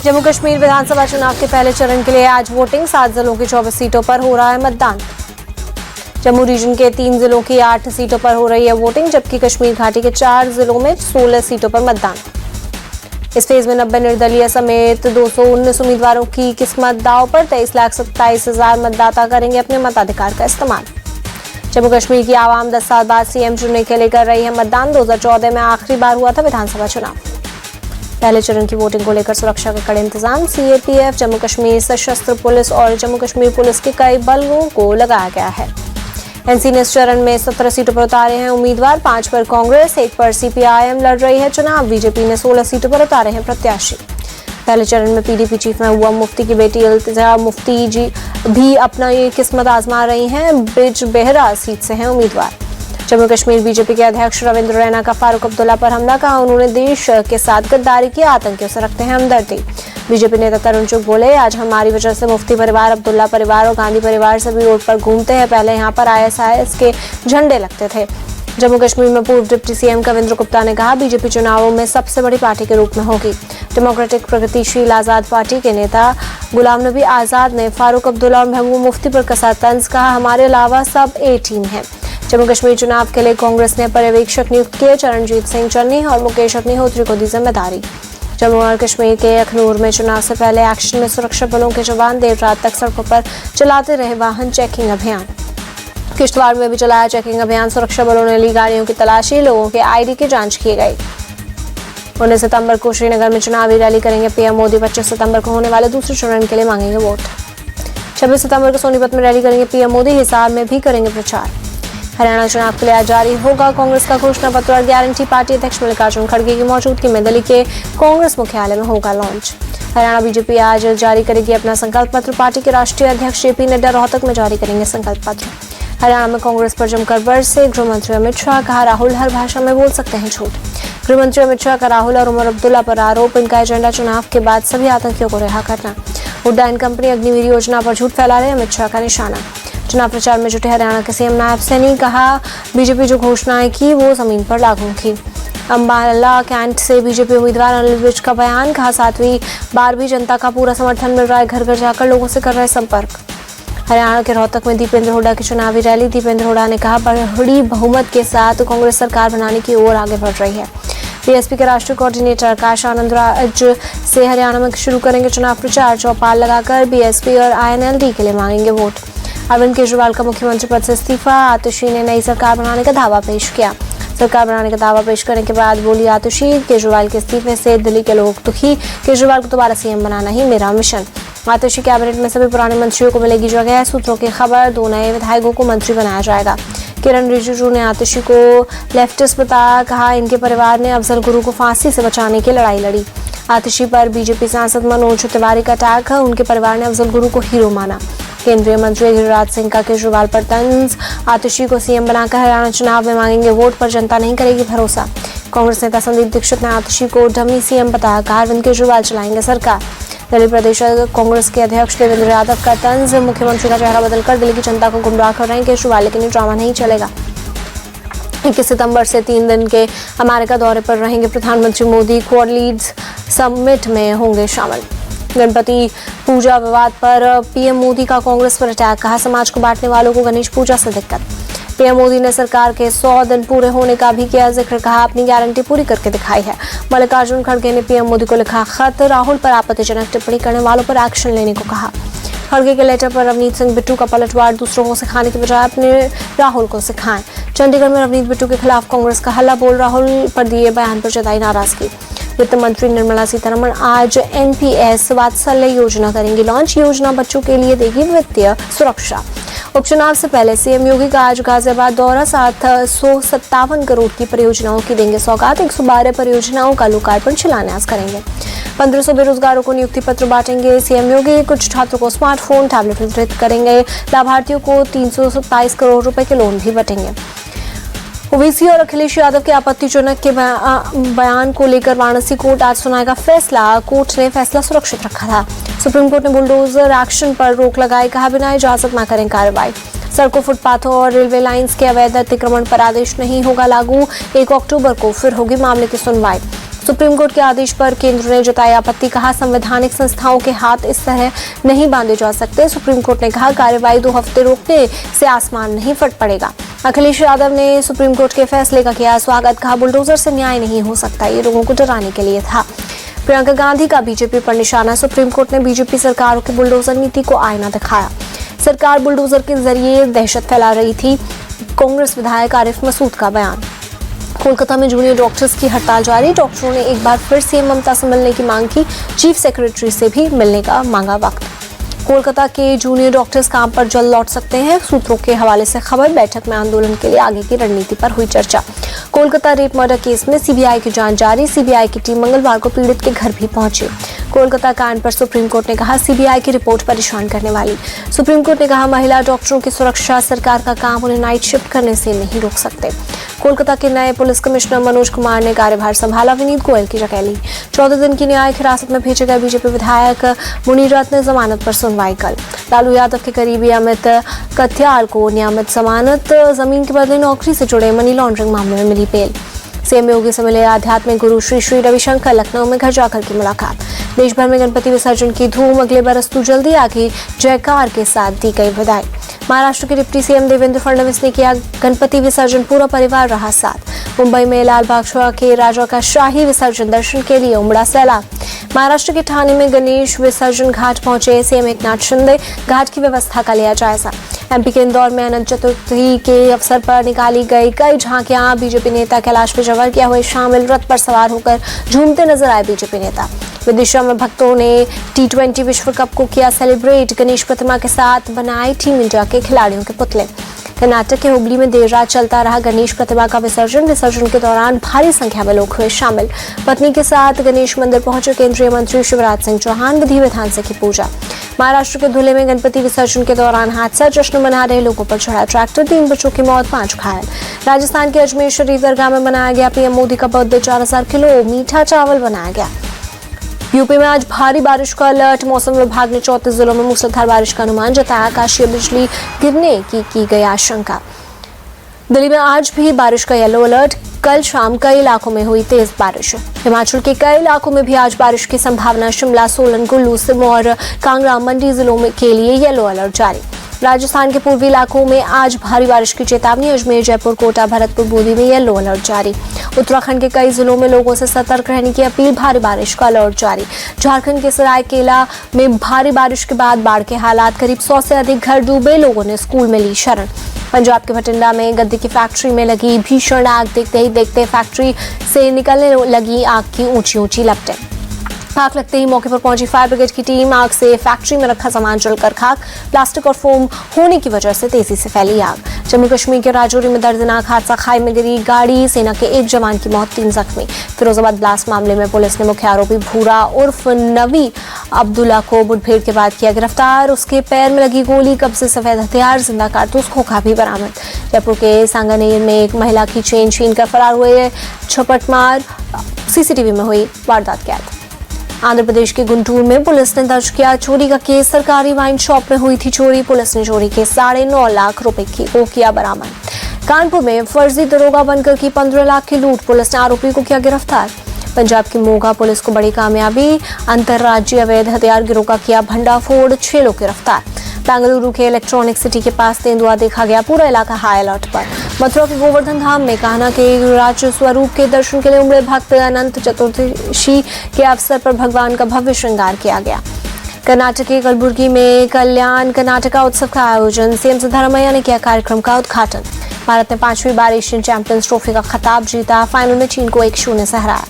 जम्मू कश्मीर विधानसभा चुनाव के पहले चरण के लिए आज वोटिंग। 7 जिलों की 24 सीटों पर हो रहा है मतदान। जम्मू रीजन के 3 जिलों की 8 सीटों पर हो रही है वोटिंग, जबकि कश्मीर घाटी के 4 जिलों में 16 सीटों पर मतदान। इस फेज में 90 निर्दलीय समेत 219 उम्मीदवारों की किस्मत दांव पर। 23,27,000 मतदाता करेंगे अपने मताधिकार का इस्तेमाल। जम्मू कश्मीर की आवाम 10 साल बाद सीएम चुनने के लिए कर रही है मतदान। 2014 में आखिरी बार हुआ था विधानसभा चुनाव। पहले चरण की वोटिंग को लेकर सुरक्षा के कड़े इंतजाम। सीएपीएफ, जम्मू कश्मीर सशस्त्र पुलिस और जम्मू कश्मीर पुलिस के कई बलों को लगाया गया है। एनसी ने इस चरण में 17 सीटों पर उतारे हैं उम्मीदवार। 5 पर कांग्रेस, 1 पर सीपीआईएम लड़ रही है चुनाव। बीजेपी ने 16 सीटों पर उतारे हैं प्रत्याशी। पहले चरण में पीडीपी चीफ महबूबा मुफ्ती की बेटी इल्तिजा मुफ्ती जी भी अपना ये किस्मत आजमा रही हैं। बिजबेहरा सीट से हैं उम्मीदवार। जम्मू कश्मीर बीजेपी के अध्यक्ष रविंद्र रैना का फारूक अब्दुल्ला पर हमला। कहा उन्होंने देश के साथ गद्दारी की, आतंकियों से रखते हैं हमदर्दी। बीजेपी नेता तरुण चुग बोले, आज हमारी वजह से मुफ्ती परिवार, अब्दुल्ला परिवार और गांधी परिवार सभी रोड पर घूमते हैं। पहले यहाँ पर आईएसआईएस के झंडे लगते थे। जम्मू कश्मीर में पूर्व डिप्टी सीएम कविंद्र गुप्ता ने कहा, बीजेपी चुनावों में सबसे बड़ी पार्टी के रूप में होगी। डेमोक्रेटिक प्रगतिशील आजाद पार्टी के नेता गुलाम नबी आजाद ने फारूक अब्दुल्ला और महबूबा मुफ्ती पर कसा तंज। कहा, हमारे अलावा सब ए टीम है। जम्मू कश्मीर चुनाव के लिए कांग्रेस ने पर्यवेक्षक नियुक्त किए। चरणजीत सिंह चन्नी और मुकेश अग्निहोत्री को दी जिम्मेदारी। जम्मू और कश्मीर के अखनूर में चुनाव से पहले एक्शन में सुरक्षा बलों के जवान देर रात तक सड़कों पर चलाते रहे वाहन चेकिंग अभियान। किश्तवाड़ में भी चलाया चेकिंग अभियान। सुरक्षा बलों ने ली गाड़ियों की तलाशी, लोगों के आईडी की जांच की गई। 19 सितंबर को श्रीनगर में चुनावी रैली करेंगे पीएम मोदी। 25 सितंबर को होने वाले दूसरे चरण के लिए मांगेंगे वोट। 26 सितंबर को सोनीपत में रैली करेंगे पीएम मोदी। हिसार में भी करेंगे प्रचार। हरियाणा चुनाव के लिए आज जारी होगा कांग्रेस का घोषणा पत्र और गारंटी। पार्टी अध्यक्ष मल्लिकार्जुन खड़गे की मौजूदगी में दिल्ली के कांग्रेस मुख्यालय में होगा लॉन्च। हरियाणा बीजेपी आज जारी करेगी अपना संकल्प पत्र। पार्टी के राष्ट्रीय अध्यक्ष जेपी नड्डा रोहतक में जारी करेंगे संकल्प पत्र। हरियाणा में कांग्रेस पर जमकर बरसे गृह मंत्री अमित शाह। कहा, राहुल हर भाषा में बोल सकते हैं झूठ। गृह मंत्री अमित शाह का राहुल और उमर अब्दुल्ला पर आरोप। इनका एजेंडा चुनाव के बाद सभी आतंकियों को रिहा करना। उड्डयन कंपनी अग्निवीर योजना पर झूठ फैला रहे अमित शाह का निशाना। चुनाव प्रचार में जुटे हरियाणा के सीएम नायब सैनी। कहा, बीजेपी जो घोषणाएं की वो जमीन पर लागू की। अंबाला कैंट से बीजेपी उम्मीदवार अनिल विज का बयान। कहा, 7वीं बार भी जनता का पूरा समर्थन मिल रहा है। घर घर जाकर लोगों से कर रहे संपर्क। हरियाणा के रोहतक में दीपेंद्र हुड्डा की चुनावी रैली। दीपेंद्र हुड्डा ने कहा, बड़ी बहुमत के साथ कांग्रेस सरकार बनाने की ओर आगे बढ़ रही है। बीएसपी के राष्ट्रीय कोऑर्डिनेटर आकाश आनंद आज से हरियाणा में शुरू करेंगे चुनाव प्रचार। चौपाल लगाकर बीएसपी और आईएनएलडी के लिए मांगेंगे वोट। अरविंद केजरीवाल का मुख्यमंत्री पद से इस्तीफा। आतिशी ने नई सरकार बनाने का दावा पेश किया। सरकार बनाने का दावा पेश करने के बाद बोली आतिशी, केजरीवाल के इस्तीफे से दिल्ली के लोग दुखी। केजरीवाल को दोबारा सीएम बनाना ही मेरा मिशन। आतिशी कैबिनेट में सभी पुराने मंत्रियों को मिलेगी जगह। सूत्रों की खबर, 2 नए विधायकों को मंत्री बनाया जाएगा। किरण रिजिजू ने आतिशी को लेफ्टिस्ट बताया। कहा, इनके परिवार ने अफजल गुरु को फांसी से बचाने की लड़ाई लड़ी। आतिशी पर बीजेपी सांसद मनोज तिवारी का अटैक है। उनके परिवार ने अफजल गुरु को हीरो माना। केंद्रीय मंत्री गिरिराज सिंह का केजरीवाल पर तंज। आतिशी को सीएम बनाकर हरियाणा चुनाव में मांगेंगे वोट, पर जनता नहीं करेगी भरोसा। कांग्रेस नेता संदीप दीक्षित ने आतिशी को डमी सीएम बताया। कहा, अरविंद केजरीवाल चलाएंगे सरकार। दिल्ली प्रदेश कांग्रेस के अध्यक्ष देवेंद्र यादव का तंज। मुख्यमंत्री का चेहरा बदलकर दिल्ली की जनता को गुमराह कर रहे हैं केजरीवाल, लेकिन ये ड्रामा नहीं चलेगा। 21 सितंबर से 3 दिन के अमेरिका दौरे पर रहेंगे प्रधानमंत्री मोदी। क्वाड लीड्स समिट में होंगे शामिल। गणपति पूजा विवाद पर पीएम मोदी का कांग्रेस पर अटैक। कहा, समाज को बांटने वालों को गणेश पूजा से दिक्कत। पीएम मोदी ने सरकार के 100 दिन पूरे होने का भी किया जिक्र। कहा, अपनी गारंटी पूरी करके दिखाई है। मल्लिकार्जुन खड़गे ने पीएम मोदी को लिखा खत। राहुल पर आपत्तिजनक टिप्पणी करने वालों पर एक्शन लेने को कहा। खड़गे के लेटर पर रवनीत सिंह बिट्टू का पलटवार। दूसरों को सिखाने की बजाय अपने राहुल को सिखाएं। चंडीगढ़ में रवनीत बिट्टू के खिलाफ कांग्रेस का हल्ला बोल। राहुल पर दिए बयान पर जताई नाराजगी। वित्त मंत्री निर्मला सीतारमण आज एनपीएस वात्सल्य योजना करेंगी लॉन्च। योजना बच्चों के लिए देगी वित्तीय सुरक्षा। उपचुनाव से पहले सीएम योगी का आज गाजियाबाद दौरा। 757 करोड़ की परियोजनाओं की देंगे सौगात। 112 परियोजनाओं का लोकार्पण शिलान्यास करेंगे। 1500 बेरोजगारों को नियुक्ति पत्र बांटेंगे सीएम योगी। कुछ छात्रों को स्मार्टफोन, टैबलेट वितरित करेंगे। लाभार्थियों को 327 करोड़ रुपए के लोन भी बटेंगे। ओवैसी और अखिलेश यादव के आपत्तिजनक के बयान को लेकर वाराणसी कोर्ट आज सुनाएगा फैसला। कोर्ट ने फैसला सुरक्षित रखा था। सुप्रीम कोर्ट ने बुलडोजर एक्शन पर रोक लगाई। कहा, बिना इजाजत न करें कार्रवाई। सड़कों, फुटपाथों और रेलवे लाइंस के अवैध अतिक्रमण पर आदेश नहीं होगा लागू। 1 अक्टूबर को फिर होगी मामले की सुनवाई। सुप्रीम कोर्ट के आदेश पर केंद्र ने जताई आपत्ति, कहा संवैधानिक संस्थाओं के हाथ इस तरह नहीं बांधे जा सकते। सुप्रीम कोर्ट ने कहा कार्यवाही 2 हफ्ते रोकने से आसमान नहीं फट पड़ेगा। अखिलेश यादव ने सुप्रीम कोर्ट के फैसले का किया स्वागत, कहा बुलडोजर से न्याय नहीं हो सकता, ये लोगों को डराने के लिए था। प्रियंका गांधी का बीजेपी पर निशाना, सुप्रीम कोर्ट ने बीजेपी सरकारों की बुलडोजर नीति को आईना दिखाया। सरकार बुलडोजर के जरिए दहशत फैला रही थी, कांग्रेस विधायक आरिफ मसूद का बयान। कोलकाता में जूनियर डॉक्टर्स की हड़ताल जारी, डॉक्टरों ने एक बार फिर सीएम ममता से मिलने की मांग की, चीफ सेक्रेटरी से भी मिलने का मांगा वक्त। कोलकाता के जूनियर डॉक्टर्स काम पर जल्द लौट सकते हैं, सूत्रों के हवाले से खबर। बैठक में आंदोलन के लिए आगे की रणनीति पर हुई चर्चा। कोलकाता रेप मर्डर केस में सीबीआई की जांच जारी, सीबीआई की टीम मंगलवार को पीड़ित के घर भी पहुंची। कोलकाता कांड पर सुप्रीम कोर्ट ने कहा सीबीआई की रिपोर्ट परेशान करने वाली। सुप्रीम कोर्ट ने कहा महिला डॉक्टरों की सुरक्षा सरकार का काम, उन्हें नाइट शिफ्ट करने से नहीं रोक सकते। कोलकाता के नए पुलिस कमिश्नर मनोज कुमार ने कार्यभार संभाला, विनीत गोयल की जगह ली। 14 दिन की न्यायिक हिरासत में भेजे गए बीजेपी विधायक मुनीरत्न ने जमानत पर सुनवाई कल। लालू यादव के करीबी अमित कथियाल को नियमित जमानत, जमीन के बदले नौकरी से जुड़े मनी लॉन्ड्रिंग मामले में मिली बेल। सीएम योगी से मिले आध्यात्मिक गुरु श्री श्री रविशंकर, लखनऊ में घर जाकर की मुलाकात। देश भर में गणपति विसर्जन की धूम, अगले बरस तू जल्दी आगे जयकार के साथ दी गई विदाई। महाराष्ट्र के डिप्टी सीएम देवेंद्र फडणवीस ने किया गणपति विसर्जन, पूरा परिवार रहा साथ। मुंबई में लाल बाग के राजा का शाही विसर्जन, दर्शन के लिए उमड़ा सैलाब। महाराष्ट्र के ठाणे में गणेश विसर्जन घाट पहुंचे सीएम एकनाथ शिंदे, घाट की व्यवस्था का लिया जायजा। एमपी के इंदौर में अनंत चतुर्थी के अवसर पर निकाली गई कई झांकियां, बीजेपी नेता कैलाश विजयवर्गीय हुए शामिल, रथ पर सवार होकर झूमते नजर आए बीजेपी नेता। विदिशा में भक्तों ने T20 विश्व कप को किया सेलिब्रेट, गणेश प्रतिमा के साथ बनाए टीम इंडिया के खिलाड़ियों के पुतले। कर्नाटक के हुबली में देर रात चलता रहा गणेश प्रतिमा का विसर्जन, विसर्जन के दौरान भारी संख्या में लोग हुए शामिल। पत्नी के साथ गणेश मंदिर पहुंचे केंद्रीय मंत्री शिवराज सिंह चौहान, विधि विधान से की पूजा। महाराष्ट्र के धुले में गणपति विसर्जन के दौरान हादसा, जश्न मना रहे लोगों पर चढ़ा ट्रैक्टर, 3 बच्चों की मौत, 5 घायल। राजस्थान के अजमेर शरीफ दरगाह में बनाया गया पीएम मोदी का बर्थडे, 4000 किलो मीठा चावल बनाया गया। यूपी में आज भारी बारिश का अलर्ट, मौसम विभाग ने 34 जिलों में मूसलाधार बारिश का अनुमान जताया, आकाशीय बिजली गिरने की गई आशंका। दिल्ली में आज भी बारिश का येलो अलर्ट, कल शाम कई इलाकों में हुई तेज बारिश। हिमाचल के कई इलाकों में भी आज बारिश की संभावना, शिमला, सोलन, कुल्लू, सिरमौर, कांगड़ा, मंडी जिलों में के लिए येलो अलर्ट जारी। राजस्थान के पूर्वी इलाकों में आज भारी बारिश की चेतावनी, अजमेर, जयपुर, कोटा, भरतपुर, बूंदी में येलो अलर्ट जारी। उत्तराखंड के कई जिलों में लोगों से सतर्क रहने की अपील, भारी बारिश का अलर्ट जारी। झारखंड के सरायकेला में भारी बारिश के बाद बाढ़ के हालात, करीब 100 से अधिक घर डूबे, लोगों ने स्कूल में ली शरण। पंजाब के भटिंडा में गद्दी की फैक्ट्री में लगी भीषण आग, देखते ही देखते फैक्ट्री से निकलने लगी आग की ऊंची ऊंची लपटें। आग लगते ही मौके पर पहुंची फायर ब्रिगेड की टीम, आग से फैक्ट्री में रखा सामान जलकर खाक, प्लास्टिक और फोम होने की वजह से तेजी से फैली आग। जम्मू कश्मीर के राजौरी में दर्दनाक हादसा, खाई में गिरी गाड़ी, सेना के 1 जवान की मौत, 3 जख्मी। फिरोजाबाद ब्लास्ट मामले में पुलिस ने मुख्य आरोपी भूरा उर्फ नवी अब्दुल्ला को मुठभेड़ के बाद किया गिरफ्तार, उसके पैर में लगी गोली, कब्जे सफेद हथियार, जिंदा कारतूस, खोखा भी बरामद। जयपुर के सांगानेर में एक महिला की चेन छीन कर फरार हुए झपटमार, सीसीटीवी में हुई वारदात कैद। आंध्र प्रदेश के गुंटूर में पुलिस ने दर्ज किया चोरी का केस, सरकारी वाइन शॉप में हुई थी चोरी, पुलिस ने चोरी के 9.5 लाख रुपए को किया बरामद। कानपुर में फर्जी दरोगा बनकर की 15 लाख की लूट, पुलिस ने आरोपी को किया गिरफ्तार। पंजाब की मोगा पुलिस को बड़ी कामयाबी, अंतर्राज्यीय अवैध हथियार गिरोह का किया भंडाफोड़, 6 लोग गिरफ्तार। बेंगलुरु के इलेक्ट्रॉनिक सिटी के पास तेंदुआ देखा गया, पूरा इलाका हाई अलर्ट पर। मथुरा के गोवर्धन धाम में कान्हा के राज स्वरूप के दर्शन के लिए उमड़े भक्त, अनंत चतुर्दशी के अवसर पर भगवान का भव्य श्रृंगार किया गया। कर्नाटक के कलबुर्गी में कल्याण कर्नाटका उत्सव का आयोजन, सीएम सिद्धरामैया ने किया कार्यक्रम का उद्घाटन। भारत ने 5वीं बार एशियन चैंपियंस ट्रॉफी का खिताब जीता, फाइनल में चीन को 1-0 से हराया।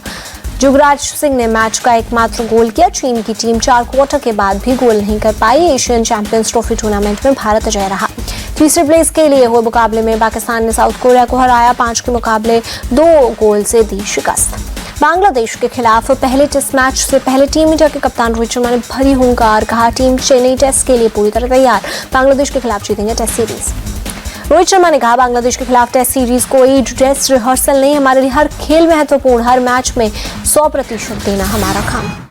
जुगराज सिंह ने मैच का एकमात्र गोल किया, चीन की टीम 4 क्वार्टर के बाद भी गोल नहीं कर पाई। एशियन चैंपियंस ट्रॉफी टूर्नामेंट में भारत अजय रहा। तीसरे प्लेस के लिए हुए मुकाबले में पाकिस्तान ने साउथ कोरिया को हराया, 5 के मुकाबले 2 गोल से दी शिकस्त। बांग्लादेश के खिलाफ पहले टेस्ट मैच से पहले टीम इंडिया के कप्तान रोहित शर्मा ने भरी हुंकार, कहा टीम चेन्नई टेस्ट के लिए पूरी तरह तैयार, बांग्लादेश के खिलाफ जीतेंगे टेस्ट सीरीज। रोहित शर्मा ने कहा बांग्लादेश के खिलाफ टेस्ट सीरीज कोई ड्रेस रिहर्सल नहीं, हमारे लिए हर खेल महत्वपूर्ण, हर मैच में 100% देना हमारा काम।